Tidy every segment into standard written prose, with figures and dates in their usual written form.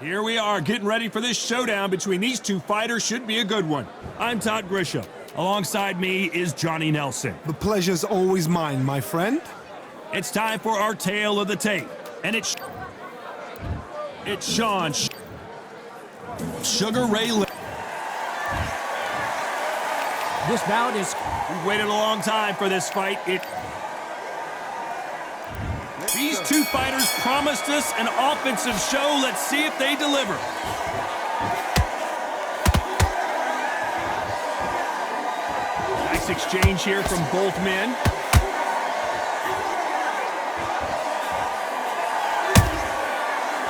Here we are, getting ready for this showdown between these two fighters. Should be a good one. I'm Todd Grisham. Alongside me is Johnny Nelson. The pleasure's always mine, my friend. It's time for our tale of the tape. And it's Shawn Sugar Ray Leonard. This bout is... We've waited a long time for this fight. These two fighters promised us an offensive show. Let's see if they deliver. Nice exchange here from both men.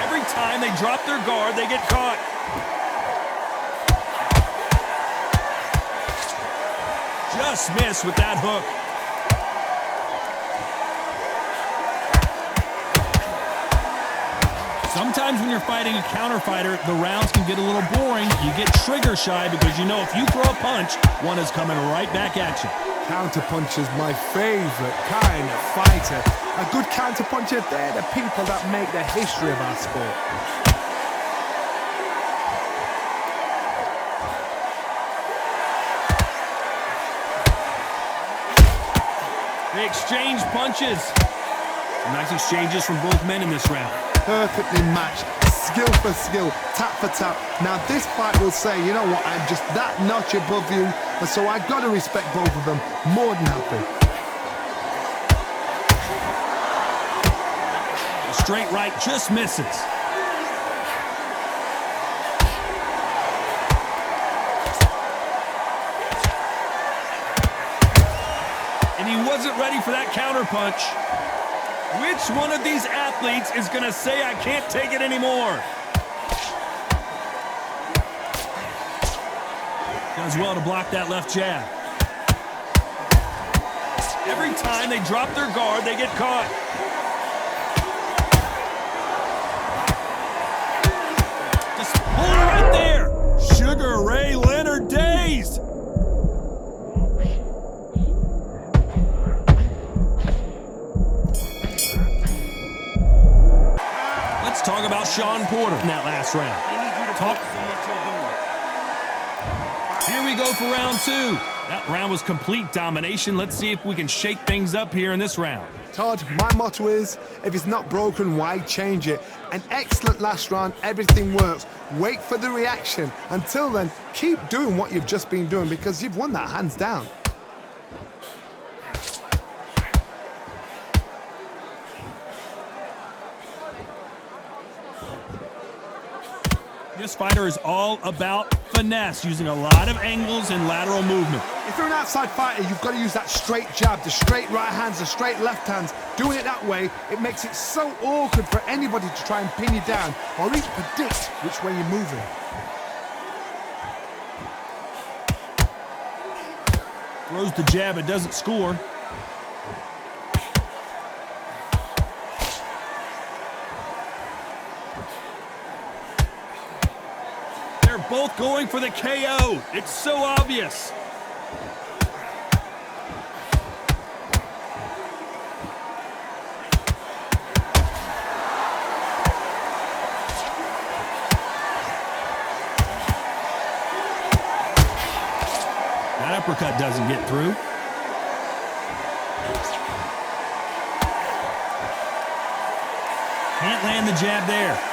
Every time they drop their guard, they get caught. Just missed with that hook. Sometimes when you're fighting a counter fighter, the rounds can get a little boring. You get trigger shy because you know if you throw a punch, one is coming right back at you. Counter punch is my favorite kind of fighter. A good counter puncher, they're the people that make the history of our sport. They exchange punches. Nice exchanges from both men in this round. Perfectly matched, skill for skill, tap for tap. Now this fight will say, you know what, I'm just that notch above you, and so I gotta respect both of them. More than happy. A straight right just misses. And he wasn't ready for that counter punch. Which one of these athletes is going to say, I can't take it anymore? Does well to block that left jab. Every time they drop their guard, they get caught. Just pull it right there. Sugar Ray Leonard dazed. Talk about Shawn Porter in that last round. Here we go for round two. That round was complete domination. Let's see if we can shake things up here in this round. Todd, my motto is, if it's not broken, why change it? An excellent last round, everything works. Wait for the reaction. Until then, keep doing what you've just been doing because you've won that hands down. This fighter is all about finesse, using a lot of angles and lateral movement. If you're an outside fighter, you've got to use that straight jab, the straight right hands, the straight left hands. Doing it that way, it makes it so awkward for anybody to try and pin you down or even predict which way you're moving. Throws the jab, it doesn't score. Both going for the KO. It's so obvious. That uppercut doesn't get through. Can't land the jab there.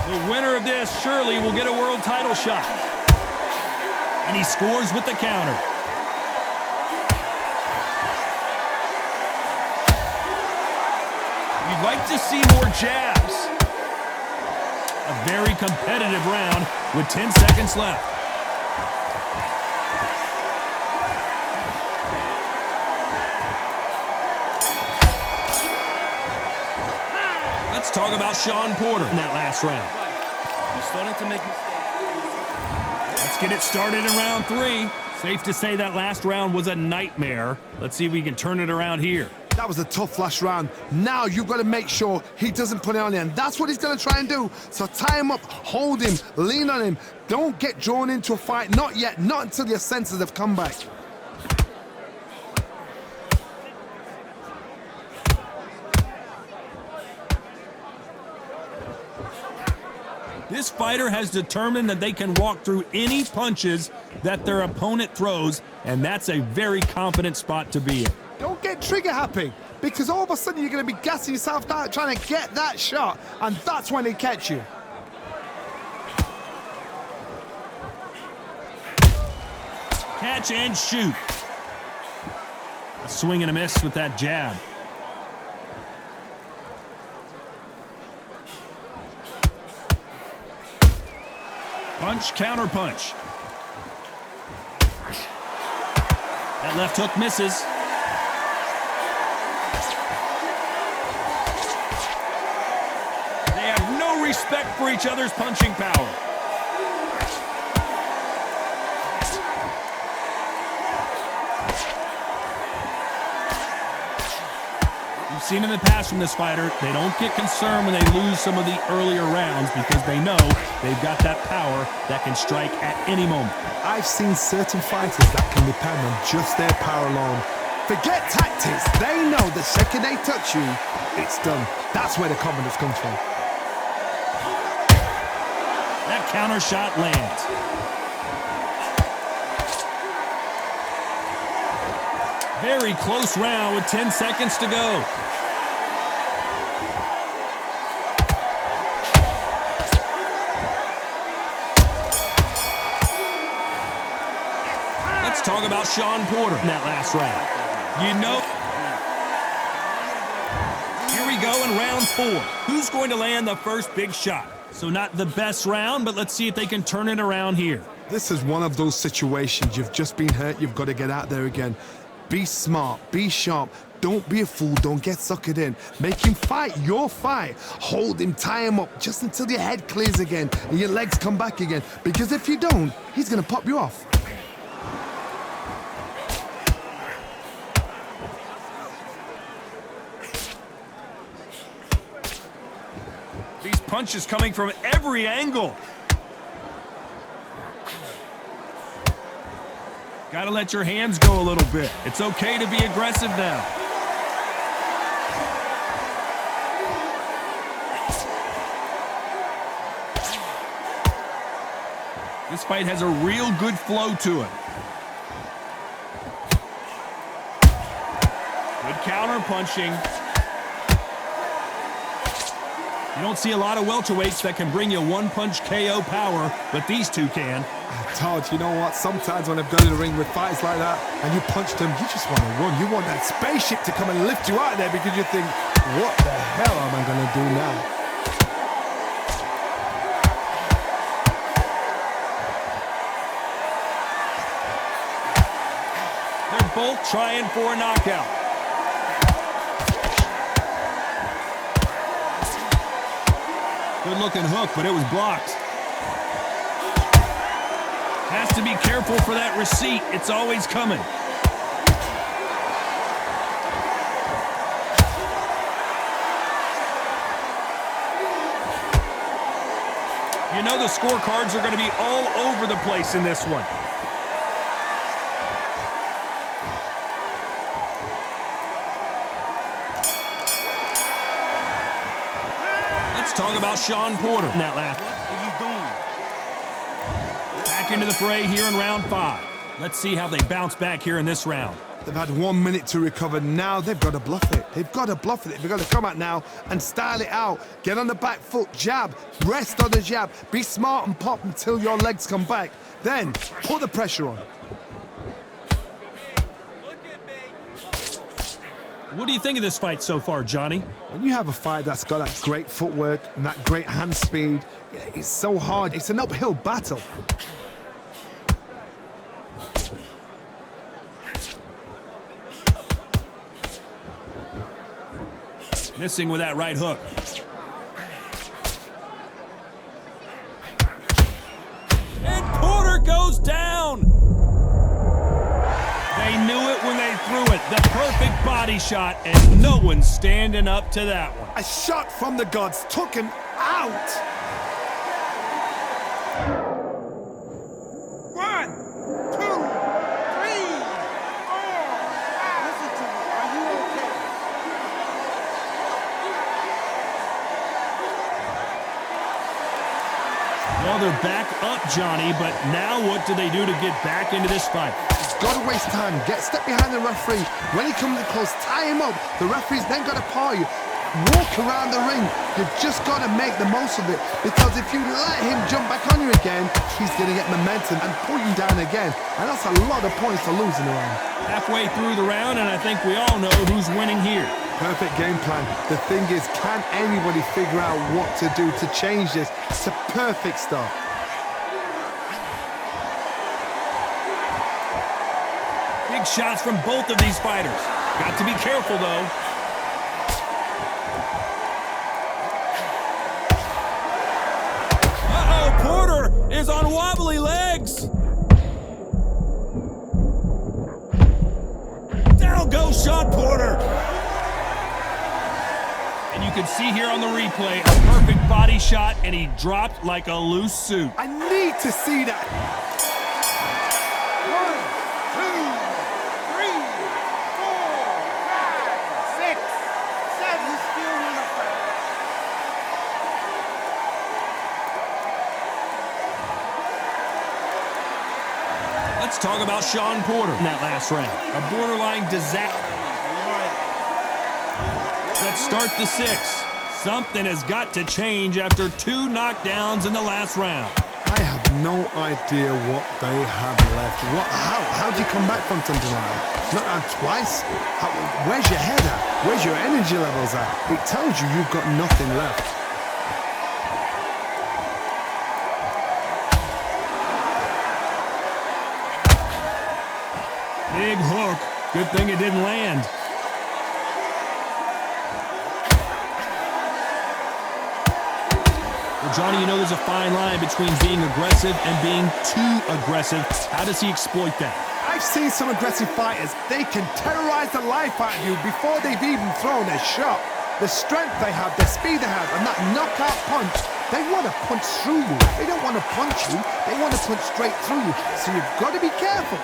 The winner of this surely will get a world title shot. And he scores with the counter. You'd like to see more jabs. A very competitive round with 10 seconds left. Let's talk about Shawn Porter in that last round. He's starting to make mistakes. Let's get it started in round three. Safe to say that last round was a nightmare. Let's see if we can turn it around here. That was a tough last round. Now you've got to make sure he doesn't put it on you, and that's what he's going to try and do. So tie him up, hold him, lean on him. Don't get drawn into a fight. Not yet. Not until your senses have come back. This fighter has determined that they can walk through any punches that their opponent throws, and that's a very confident spot to be in. Don't get trigger happy, because all of a sudden you're going to be gassing yourself out trying to get that shot, and that's when they catch you. Catch and shoot. A swing and a miss with that jab. Punch, counter punch. That left hook misses. They have no respect for each other's punching power. We've seen in the past from this fighter, they don't get concerned when they lose some of the earlier rounds because they know they've got that power that can strike at any moment. I've seen certain fighters that can depend on just their power alone. Forget tactics. They know the second they touch you, it's done. That's where the confidence comes from. That counter shot lands. Very close round with 10 seconds to go. Let's talk about Shawn Porter in that last round. You know, here we go in round 4. Who's going to land the first big shot? So not the best round, but let's see if they can turn it around here. This is one of those situations. You've just been hurt. You've got to get out there again. Be smart. Be sharp. Don't be a fool. Don't get suckered in. Make him fight your fight. Hold him, tie him up just until your head clears again and your legs come back again. Because if you don't, he's going to pop you off. These punches coming from every angle. Got to let your hands go a little bit. It's okay to be aggressive now. This fight has a real good flow to it. Good counter punching. You don't see a lot of welterweights that can bring you one-punch KO power, but these two can. Todd, you know what? Sometimes when I've gone in the ring with fights like that and you punch them, you just want to run. You want that spaceship to come and lift you out of there because you think, what the hell am I going to do now? They're both trying for a knockout. Good-looking hook, but it was blocked. Has to be careful for that receipt. It's always coming. You know the scorecards are going to be all over the place in this one. Let's talk about Shawn Porter in that last. Back into the fray here in round 5. Let's see how they bounce back here in this round. They've had 1 minute to recover. Now they've got to bluff it. They've got to bluff it. They've got to come out now and style it out. Get on the back foot, jab, rest on the jab. Be smart and pop until your legs come back. Then put the pressure on. What do you think of this fight so far, Johnny? When you have a fight that's got that great footwork and that great hand speed, it's so hard. It's an uphill battle. Missing with that right hook. And Porter goes down. They knew it when they threw it. The perfect body shot, and no one's standing up to that one. A shot from the gods took him out. 1, 2, 3, 4. Listen to me. Are you okay? Well, they're back up, Johnny, but now what do they do to get back into this fight? Got to waste time. Step behind the referee. When he comes in close, tie him up. The referee's then got to paw you. Walk around the ring. You've just got to make the most of it, because if you let him jump back on you again, he's going to get momentum and pull you down again. And that's a lot of points to lose in the round. Halfway through the round, and I think we all know who's winning here. Perfect game plan. The thing is, can anybody figure out what to do to change this? It's a perfect start. Big shots from both of these fighters. Got to be careful, though. Uh-oh, Porter is on wobbly legs. Down goes Shawn Porter. And you can see here on the replay, a perfect body shot, and he dropped like a loose suit. I need to see that. 1, 2, 3, 4, 5, 6, 7. Let's talk about Shawn Porter in that last round. A borderline disaster. Let's start the 6th. Something has got to change after 2 knockdowns in the last round. I have no idea what they have left. How do you come back from something like that? Knocked down twice? Where's your head at? Where's your energy levels at? It tells you you've got nothing left. Big hook. Good thing it didn't land. Well, Johnny, you know there's a fine line between being aggressive and being too aggressive. How does he exploit that? I've seen some aggressive fighters. They can terrorize the life out of you before they've even thrown a shot. The strength they have, the speed they have, and that knockout punch, they want to punch through you. They don't want to punch you. They want to punch straight through you. So you've got to be careful.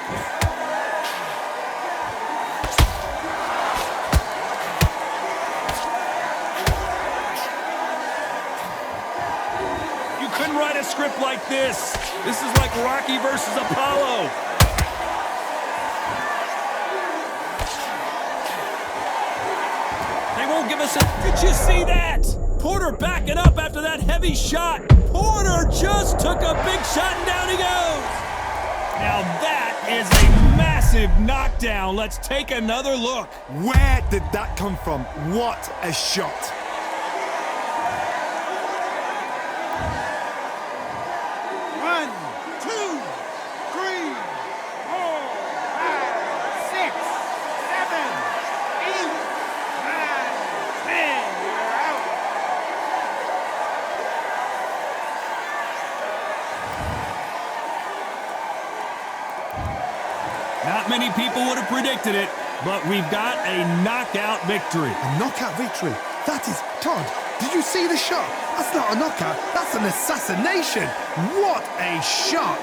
Couldn't write a script like this. This is like Rocky versus Apollo. They won't give us a... Did you see that? Porter backing up after that heavy shot. Porter just took a big shot and down he goes. Now that is a massive knockdown. Let's take another look. Where did that come from? What a shot. 1, 2, 3, 4, 5, 6, 7, 8, 9, 10. You're out. Not many people would have predicted it, but we've got a knockout victory. A knockout victory? That is... Todd, did you see the shot? That's not a knockout. That's an assassination. What a shot.